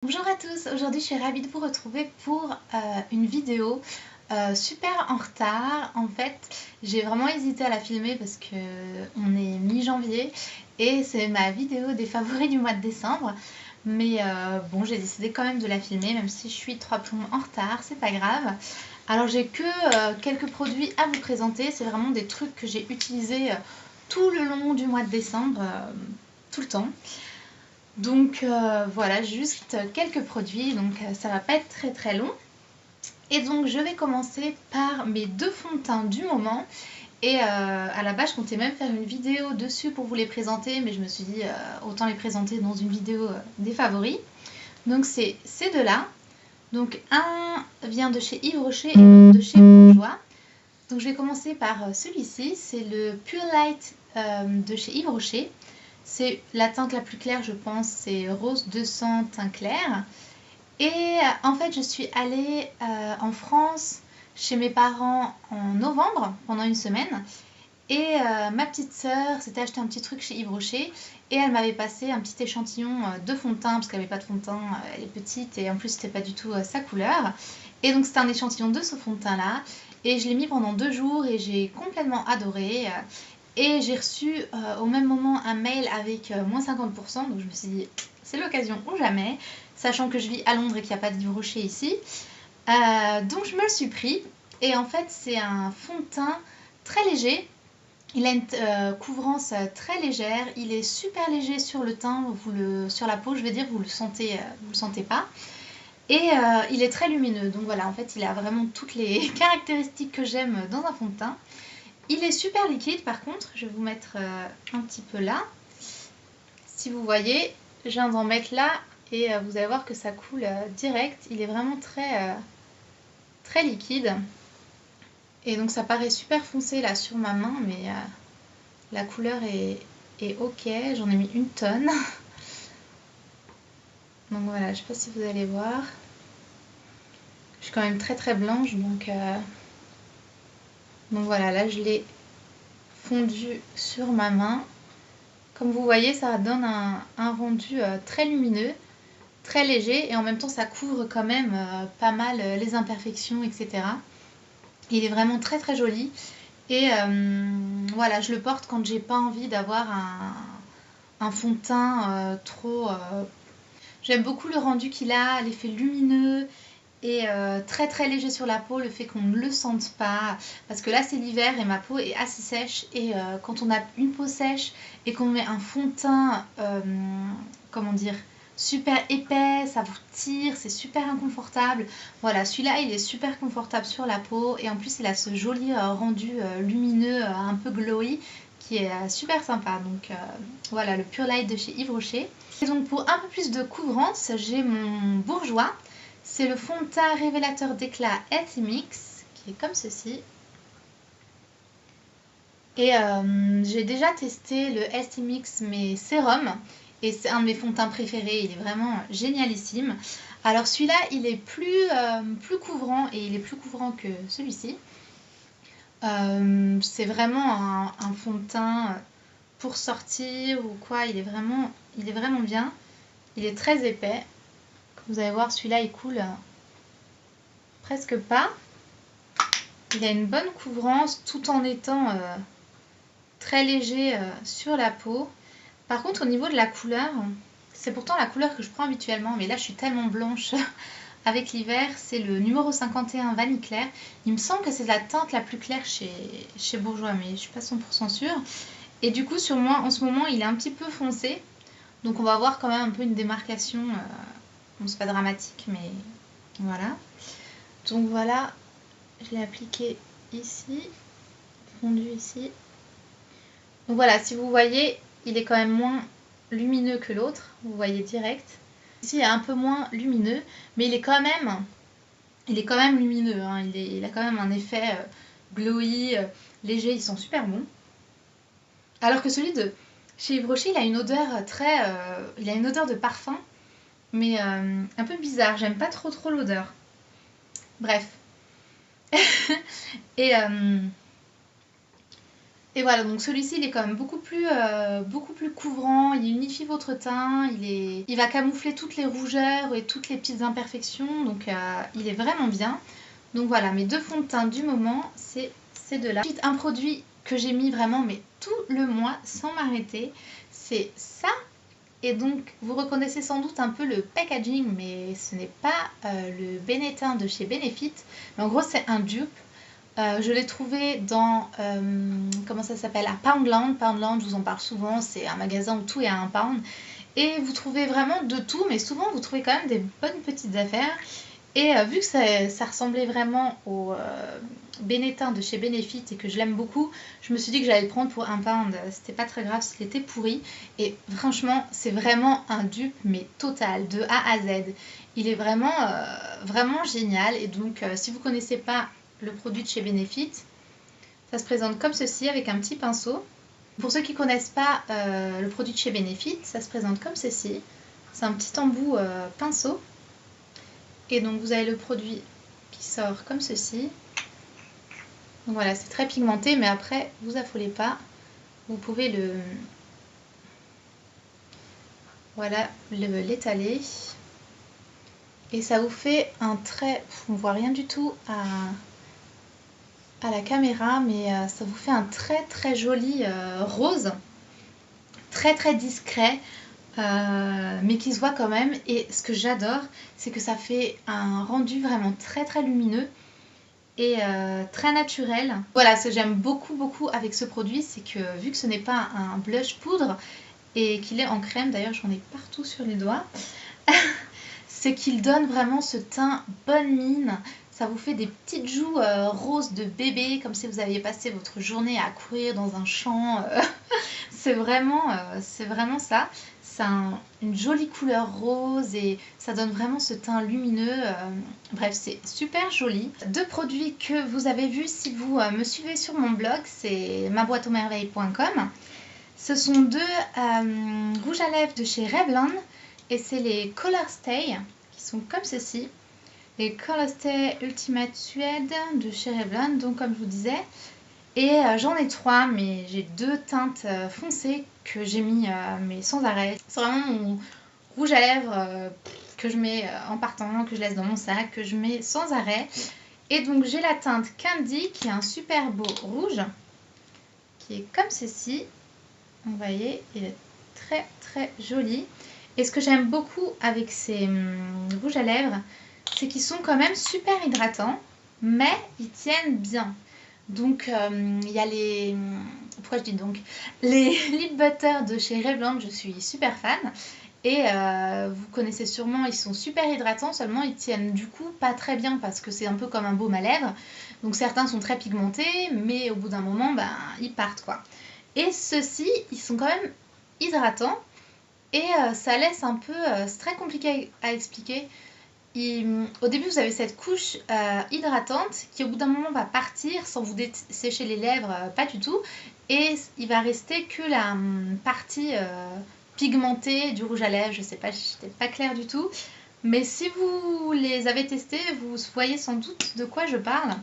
Bonjour à tous, aujourd'hui je suis ravie de vous retrouver pour une vidéo super en retard. En fait, j'ai vraiment hésité à la filmer parce que on est mi-janvier et c'est ma vidéo des favoris du mois de décembre. Mais bon, j'ai décidé quand même de la filmer, même si je suis 3 plombs en retard, c'est pas grave. Alors j'ai que quelques produits à vous présenter, c'est vraiment des trucs que j'ai utilisés tout le long du mois de décembre, tout le temps. Donc voilà, juste quelques produits, donc ça va pas être très long. Et donc je vais commencer par mes deux fonds de teint du moment. Et à la base je comptais même faire une vidéo dessus pour vous les présenter, mais je me suis dit autant les présenter dans une vidéo des favoris. Donc c'est ces deux-là. Donc un vient de chez Yves Rocher et l'autre de chez Bourjois. Donc je vais commencer par celui-ci, c'est le Pure Light de chez Yves Rocher. C'est la teinte la plus claire, je pense, c'est Rose 200 teint clair. Et en fait, je suis allée en France chez mes parents en novembre, pendant une semaine. Et ma petite sœur s'était acheté un petit truc chez Yves Rocher. Et elle m'avait passé un petit échantillon de fond de teint, parce qu'elle n'avait pas de fond de teint, elle est petite. Et en plus, c'était pas du tout sa couleur. Et donc, c'était un échantillon de ce fond de teint-là. Et je l'ai mis pendant 2 jours et j'ai complètement adoré. Et j'ai reçu au même moment un mail avec moins 50%, donc je me suis dit c'est l'occasion ou jamais, sachant que je vis à Londres et qu'il n'y a pas d'Yves Rocher ici. Donc je me le suis pris, et en fait c'est un fond de teint très léger. Il a une couvrance très légère, il est super léger sur le teint, sur la peau je vais dire, vous le sentez pas. Et il est très lumineux, donc voilà, en fait il a vraiment toutes les caractéristiques que j'aime dans un fond de teint. Il est super liquide par contre, je vais vous mettre un petit peu là. Si vous voyez, je viens d'en mettre là et vous allez voir que ça coule direct. Il est vraiment très liquide. Et donc ça paraît super foncé là sur ma main, mais la couleur est ok. J'en ai mis une tonne. Donc voilà, je sais pas si vous allez voir. Je suis quand même très blanche, donc voilà, là je l'ai fondu sur ma main. Comme vous voyez, ça donne un rendu très lumineux, très léger, et en même temps ça couvre quand même pas mal les imperfections, etc. Il est vraiment très joli. Et voilà, je le porte quand j'ai pas envie d'avoir un fond de teint trop... J'aime beaucoup le rendu qu'il a, l'effet lumineux et très léger sur la peau, le fait qu'on ne le sente pas, parce que là c'est l'hiver et ma peau est assez sèche, et quand on a une peau sèche et qu'on met un fond de teint, comment dire, super épais, ça vous tire, c'est super inconfortable. Voilà, celui-là il est super confortable sur la peau, et en plus il a ce joli rendu lumineux, un peu glowy, qui est super sympa. Donc voilà, le Pure Light de chez Yves Rocher. Et donc pour un peu plus de couvrance, j'ai mon Bourjois. C'est le fond de teint révélateur d'éclat Healthy Mix, qui est comme ceci. Et j'ai déjà testé le Healthy Mix mais sérum, et c'est un de mes fonds de teint préférés, il est vraiment génialissime. Alors celui-là, il est plus couvrant, et il est plus couvrant que celui-ci. C'est vraiment un fond de teint pour sortir ou quoi, il est vraiment bien. Il est très épais. Comme vous allez voir, celui-là il coule presque pas. Il a une bonne couvrance tout en étant très léger sur la peau. Par contre, au niveau de la couleur, c'est pourtant la couleur que je prends habituellement, mais là je suis tellement blanche avec l'hiver. C'est le numéro 51 Vanille Claire. Il me semble que c'est la teinte la plus claire chez Bourjois, mais je suis pas 100% sûre. Et du coup, sur moi, en ce moment, il est un petit peu foncé. Donc on va avoir quand même un peu une démarcation. Bon, c'est pas dramatique, mais voilà. Donc voilà, je l'ai appliqué ici, fondu ici. Donc voilà, si vous voyez, il est quand même moins lumineux que l'autre, vous voyez direct. Ici, il est un peu moins lumineux, mais il est quand même lumineux, hein. Il a quand même un effet glowy, léger, ils sont super bons. Alors que celui de chez Yves Rocher, il a une odeur il a une odeur de parfum, mais un peu bizarre, j'aime pas trop l'odeur. Bref. Et Et voilà, donc celui-ci il est quand même beaucoup plus couvrant, il unifie votre teint, il va camoufler toutes les rougeurs et toutes les petites imperfections, donc il est vraiment bien. Donc voilà, mes 2 fonds de teint du moment, c'est ces deux-là. Ensuite, un produit que j'ai mis vraiment mais tout le mois sans m'arrêter, c'est ça. Et donc vous reconnaissez sans doute un peu le packaging, mais ce n'est pas le Benetton de chez Benefit, mais en gros c'est un dupe. Je l'ai trouvé dans, comment ça s'appelle, à Poundland. Poundland, je vous en parle souvent, c'est un magasin où tout est à 1 pound. Et vous trouvez vraiment de tout, mais souvent vous trouvez quand même des bonnes petites affaires. Et vu que ça ressemblait vraiment au Benetton de chez Benefit et que je l'aime beaucoup, je me suis dit que j'allais le prendre pour 1 pound. C'était pas très grave s'il était pourri. Et franchement, c'est vraiment un dupe, mais total, de A à Z. Il est vraiment, vraiment génial. Et donc, si vous connaissez pas le produit de chez Benefit, ça se présente comme ceci avec un petit pinceau. Pour ceux qui ne connaissent pas le produit de chez Benefit, ça se présente comme ceci. C'est un petit embout pinceau. Et donc vous avez le produit qui sort comme ceci. Donc voilà, c'est très pigmenté, mais après, vous affolez pas. Vous pouvez l'étaler. Et ça vous fait un trait, on voit rien du tout à la caméra, mais ça vous fait un très très joli rose. Très très discret. Mais qui se voit quand même, et ce que j'adore c'est que ça fait un rendu vraiment très très lumineux et très naturel. Voilà, ce que j'aime beaucoup avec ce produit, c'est que vu que ce n'est pas un blush poudre et qu'il est en crème, d'ailleurs j'en ai partout sur les doigts, c'est qu'il donne vraiment ce teint bonne mine. Ça vous fait des petites joues roses de bébé, comme si vous aviez passé votre journée à courir dans un champ. C'est vraiment ça. C'est une jolie couleur rose et ça donne vraiment ce teint lumineux. Bref, c'est super joli. 2 produits que vous avez vus si vous me suivez sur mon blog, c'est maboîteauxmerveilles.com. Ce sont 2 rouges à lèvres de chez Revlon et c'est les Color Stay qui sont comme ceci. Les Color Stay Ultimate Suede de chez Revlon, donc comme je vous disais. Et j'en ai 3, mais j'ai 2 teintes foncées que j'ai mis mais sans arrêt. C'est vraiment mon rouge à lèvres que je mets en partant, que je laisse dans mon sac, que je mets sans arrêt. Et donc j'ai la teinte Candy qui est un super beau rouge, qui est comme ceci. Vous voyez, il est très très joli. Et ce que j'aime beaucoup avec ces rouges à lèvres, c'est qu'ils sont quand même super hydratants, mais ils tiennent bien. Donc il y a les... Pourquoi je dis donc les lip butter de chez Revlon, je suis super fan. Et vous connaissez sûrement, ils sont super hydratants, seulement ils tiennent du coup pas très bien parce que c'est un peu comme un baume à lèvres. Donc certains sont très pigmentés, mais au bout d'un moment, ben, ils partent quoi. Et ceux-ci, ils sont quand même hydratants. Et ça laisse un peu... c'est très compliqué à expliquer. Au début, vous avez cette couche hydratante qui, au bout d'un moment, va partir sans vous dessécher les lèvres, pas du tout. Et il va rester que la partie pigmentée du rouge à lèvres. Je sais pas, j'étais pas claire du tout. Mais si vous les avez testés, vous voyez sans doute de quoi je parle.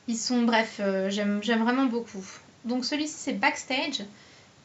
Ils sont, bref, j'aime vraiment beaucoup. Donc celui-ci, c'est Backstage,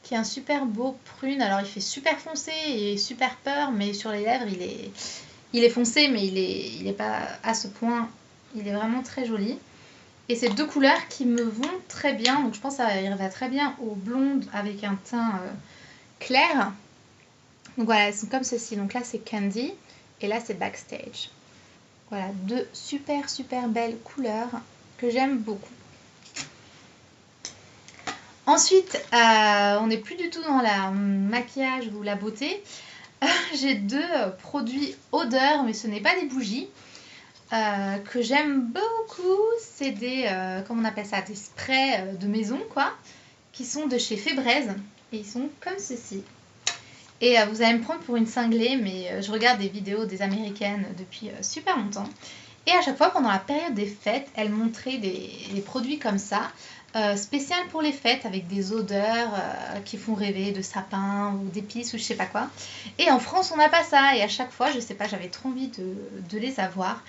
qui est un super beau prune. Alors, il fait super foncé et super peur, mais sur les lèvres, il est foncé, mais il est pas à ce point. Il est vraiment très joli. Et c'est 2 couleurs qui me vont très bien. Donc je pense que ça va très bien au blonde avec un teint clair. Donc voilà, elles sont comme ceci. Donc là c'est Candy et là c'est Backstage. Voilà, 2 super belles couleurs que j'aime beaucoup. Ensuite, on n'est plus du tout dans la maquillage ou la beauté. J'ai 2 produits odeur, mais ce n'est pas des bougies, que j'aime beaucoup. C'est des, comment on appelle ça, des sprays de maison, quoi, qui sont de chez Febreze. Et ils sont comme ceci. Et vous allez me prendre pour une cinglée, mais je regarde des vidéos des américaines depuis super longtemps. Et à chaque fois, pendant la période des fêtes, elles montraient des produits comme ça. spécial pour les fêtes avec des odeurs qui font rêver de sapin ou d'épices ou je sais pas quoi. Et en France, on n'a pas ça. Et à chaque fois, je sais pas, j'avais trop envie de les avoir.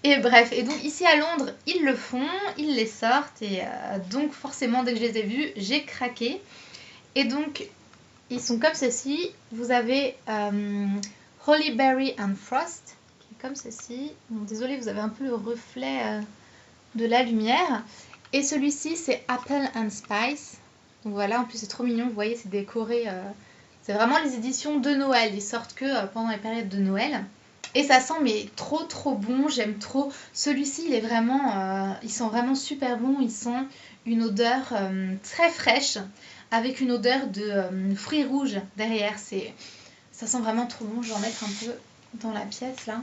Et bref, et donc ici à Londres, ils le font, ils les sortent. Et donc forcément, dès que je les ai vus, j'ai craqué. Et donc, ils sont comme ceci. Vous avez Holly Berry and Frost, qui est comme ceci. Bon, désolée, vous avez un peu le reflet de la lumière. Et celui-ci, c'est Apple and Spice. Donc voilà, en plus c'est trop mignon, vous voyez, c'est décoré. C'est vraiment les éditions de Noël. Ils sortent que pendant les périodes de Noël. Et ça sent mais trop trop bon, j'aime trop. Celui-ci, il est vraiment, il sent vraiment super bon. Il sent une odeur très fraîche, avec une odeur de fruits rouges derrière. Ça sent vraiment trop bon. Je vais en mettre un peu dans la pièce là.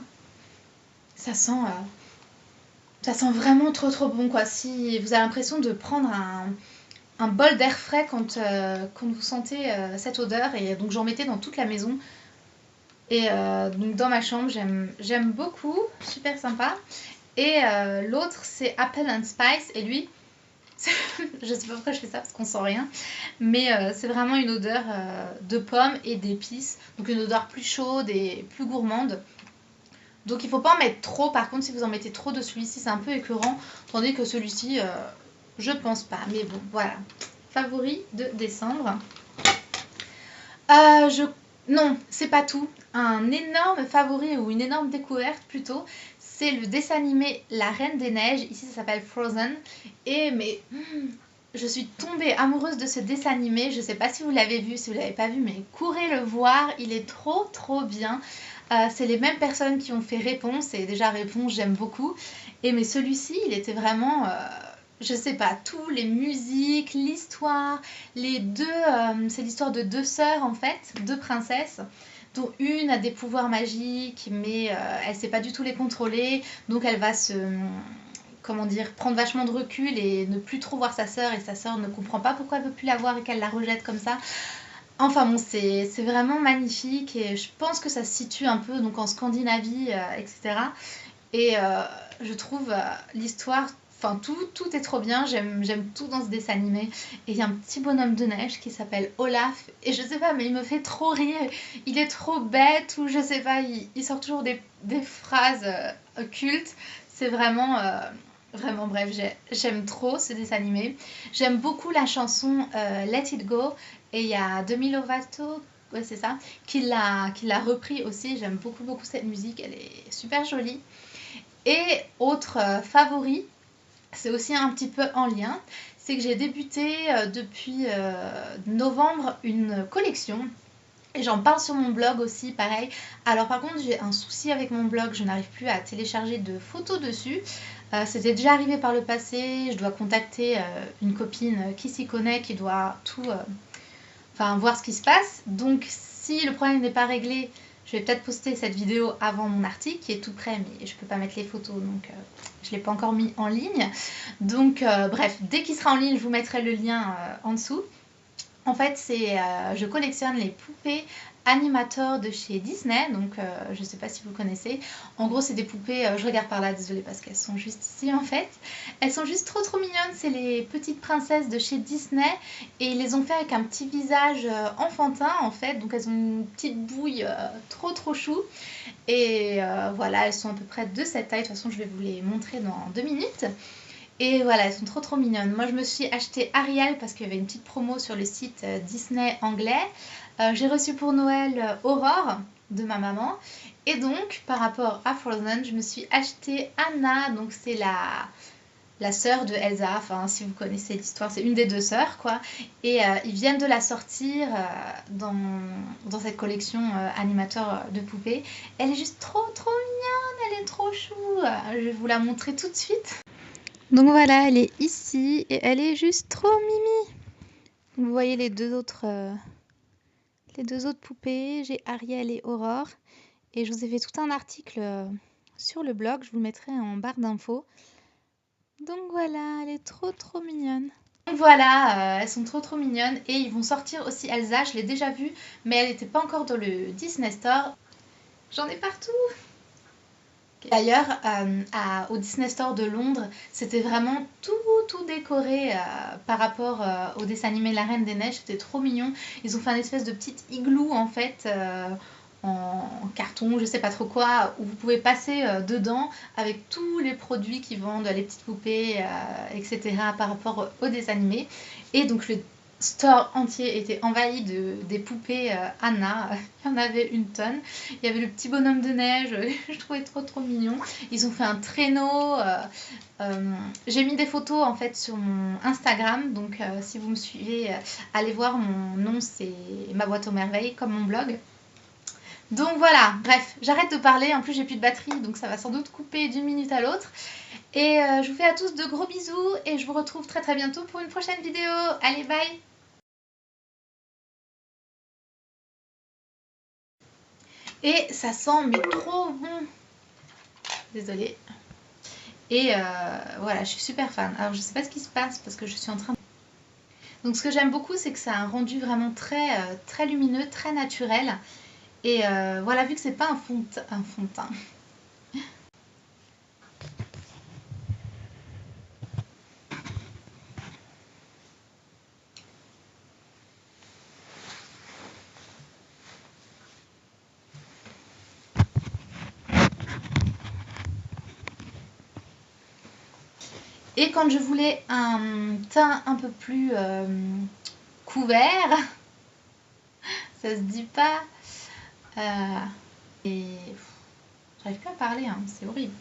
Ça sent vraiment trop trop bon quoi. Si vous avez l'impression de prendre un bol d'air frais quand vous sentez cette odeur. Et donc j'en mettais dans toute la maison. Et donc dans ma chambre, j'aime beaucoup. Super sympa. Et l'autre, c'est Apple and Spice. Et lui, je sais pas pourquoi je fais ça parce qu'on sent rien. Mais c'est vraiment une odeur de pommes et d'épices. Donc une odeur plus chaude et plus gourmande. Donc il ne faut pas en mettre trop. Par contre, si vous en mettez trop de celui-ci, c'est un peu écœurant. Tandis que celui-ci, je pense pas. Mais bon, voilà. Favori de décembre. Non, c'est pas tout. Un énorme favori ou une énorme découverte plutôt, c'est le dessin animé La Reine des Neiges. Ici, ça s'appelle Frozen. Je suis tombée amoureuse de ce dessin animé. Je sais pas si vous l'avez vu, si vous l'avez pas vu, mais courez le voir. Il est trop trop bien. C'est les mêmes personnes qui ont fait Réponse. Et déjà Réponse, j'aime beaucoup. Mais celui-ci, il était vraiment... je sais pas, tout, les musiques, l'histoire, les deux, c'est l'histoire de deux sœurs en fait, deux princesses, dont une a des pouvoirs magiques, mais elle sait pas du tout les contrôler, donc elle va comment dire, prendre vachement de recul et ne plus trop voir sa sœur, et sa sœur ne comprend pas pourquoi elle veut plus la voir et qu'elle la rejette comme ça. Enfin bon, c'est vraiment magnifique et je pense que ça se situe un peu donc en Scandinavie, etc. Et je trouve l'histoire... Enfin, tout est trop bien, j'aime tout dans ce dessin animé. Et il y a un petit bonhomme de neige qui s'appelle Olaf. Et je sais pas, mais il me fait trop rire. Il est trop bête ou je sais pas, il sort toujours des phrases cultes. C'est vraiment, vraiment bref, j'aime trop ce dessin animé. J'aime beaucoup la chanson Let It Go. Et il y a Demi Lovato, ouais, c'est ça, qui l'a repris aussi. J'aime beaucoup, beaucoup cette musique, elle est super jolie. Et autre favori, c'est aussi un petit peu en lien, c'est que j'ai débuté depuis novembre une collection. Et j'en parle sur mon blog aussi, pareil. Alors par contre, j'ai un souci avec mon blog, je n'arrive plus à télécharger de photos dessus. C'était déjà arrivé par le passé, je dois contacter une copine qui s'y connaît, qui doit tout... voir ce qui se passe. Donc si le problème n'est pas réglé, je vais peut-être poster cette vidéo avant mon article qui est tout prêt, mais je peux pas mettre les photos, donc je l'ai pas encore mis en ligne. Donc bref, dès qu'il sera en ligne, je vous mettrai le lien en dessous. En fait, je collectionne les poupées Animator de chez Disney, donc je sais pas si vous connaissez. En gros, c'est des poupées, je regarde par là, désolée parce qu'elles sont juste ici en fait. Elles sont juste trop trop mignonnes, c'est les petites princesses de chez Disney et ils les ont fait avec un petit visage enfantin en fait, donc elles ont une petite bouille trop trop chou. Et voilà, elles sont à peu près de cette taille, de toute façon je vais vous les montrer dans 2 minutes. Et voilà, elles sont trop trop mignonnes. Moi je me suis acheté Ariel parce qu'il y avait une petite promo sur le site Disney anglais. J'ai reçu pour Noël Aurore de ma maman. Et donc par rapport à Frozen, je me suis acheté Anna. Donc c'est la sœur de Elsa. Enfin si vous connaissez l'histoire, c'est une des deux sœurs quoi. Et ils viennent de la sortir dans cette collection animateur de poupées. Elle est juste trop trop mignonne, elle est trop chou. Je vais vous la montrer tout de suite. Donc voilà, elle est ici et elle est juste trop mimi. Vous voyez les deux autres poupées, j'ai Ariel et Aurore. Et je vous ai fait tout un article sur le blog, je vous le mettrai en barre d'infos. Donc voilà, elle est trop trop mignonne. Donc voilà, elles sont trop trop mignonnes. Et ils vont sortir aussi Elsa, je l'ai déjà vue, mais elle n'était pas encore dans le Disney Store. J'en ai partout. D'ailleurs, au Disney Store de Londres, c'était vraiment tout décoré par rapport au dessin animé La Reine des Neiges. C'était trop mignon. Ils ont fait un espèce de petit igloo en fait, en carton, je sais pas trop quoi, où vous pouvez passer dedans avec tous les produits qu'ils vendent, les petites poupées, etc. par rapport au dessin animé. Et donc le store entier était envahi des poupées Anna. Il y en avait une tonne. Il y avait le petit bonhomme de neige. Je trouvais trop mignon. Ils ont fait un traîneau. J'ai mis des photos en fait sur mon Instagram. Donc si vous me suivez, allez voir. Mon nom c'est Ma Boîte aux Merveilles, comme mon blog. Donc voilà, bref, j'arrête de parler. En plus j'ai plus de batterie, donc ça va sans doute couper d'une minute à l'autre. Et je vous fais à tous de gros bisous et je vous retrouve très bientôt pour une prochaine vidéo. Allez, bye! Et ça sent mais trop bon. Désolée. Et voilà, je suis super fan. Alors je sais pas ce qui se passe parce que je suis en train de... Donc ce que j'aime beaucoup, c'est que ça a un rendu vraiment très lumineux, très naturel. Et voilà, vu que c'est pas un fond de teint. Et quand je voulais un teint un peu plus couvert, ça se dit pas. Et j'arrive plus à parler, hein, c'est horrible.